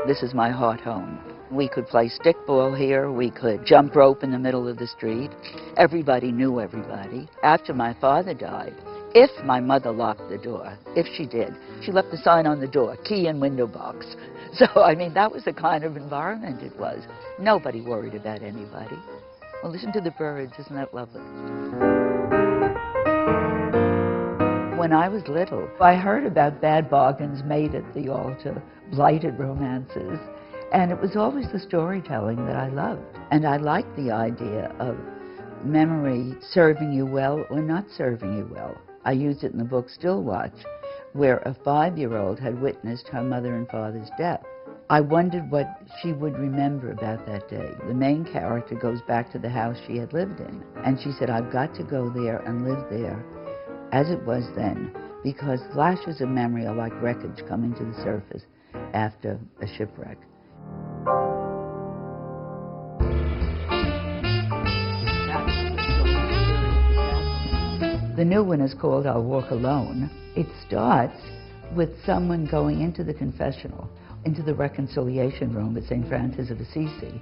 This is my heart home. We could play stickball here, we could jump rope in the middle of the street. Everybody knew everybody. After my father died, if my mother locked the door, if she did, she left a sign on the door, key in window box. So, I mean, that was the kind of environment it was. Nobody worried about anybody. Well, listen to the birds, isn't that lovely? When I was little, I heard about bad bargains made at the altar, blighted romances, and it was always the storytelling that I loved. And I liked the idea of memory serving you well or not serving you well. I used it in the book Still Watch, where a 5-year-old had witnessed her mother and father's death. I wondered what she would remember about that day. The main character goes back to the house she had lived in, and she said, I've got to go there and live there as it was then, because flashes of memory are like wreckage coming to the surface after a shipwreck. The new one is called I'll Walk Alone. It starts with someone going into the confessional, into the reconciliation room at St. Francis of Assisi,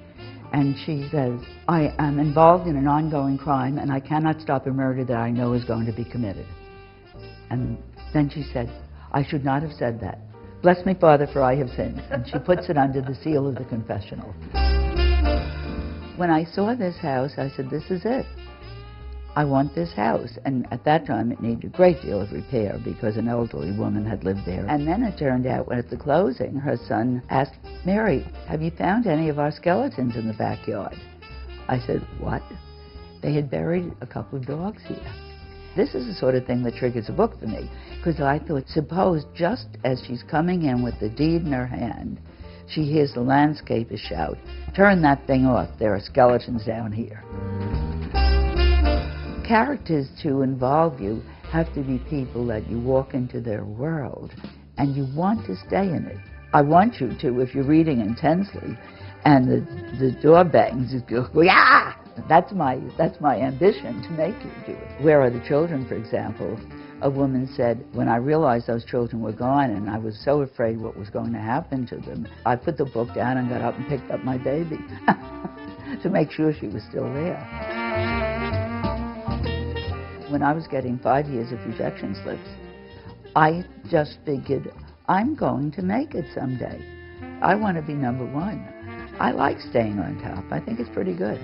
and she says, I am involved in an ongoing crime and I cannot stop a murder that I know is going to be committed. And then she said, I should not have said that. Bless me, Father, for I have sinned. And she puts it under the seal of the confessional. When I saw this house, I said, this is it. I want this house. And at that time, it needed a great deal of repair because an elderly woman had lived there. And then it turned out, when at the closing, her son asked, Mary, have you found any of our skeletons in the backyard? I said, what? They had buried a couple of dogs here. This is the sort of thing that triggers a book for me, because I thought, suppose just as she's coming in with the deed in her hand, she hears the landscaper shout, turn that thing off, there are skeletons down here. Characters to involve you have to be people that you walk into their world and you want to stay in it. I want you to, if you're reading intensely and the door bangs, you go, yeah! That's my ambition, to make you do it. Where Are the Children, for example, a woman said, when I realized those children were gone and I was so afraid what was going to happen to them, I put the book down and got up and picked up my baby to make sure she was still there. When I was getting 5 years of rejection slips, I just figured, I'm going to make it someday. I want to be #1. I like staying on top. I think it's pretty good.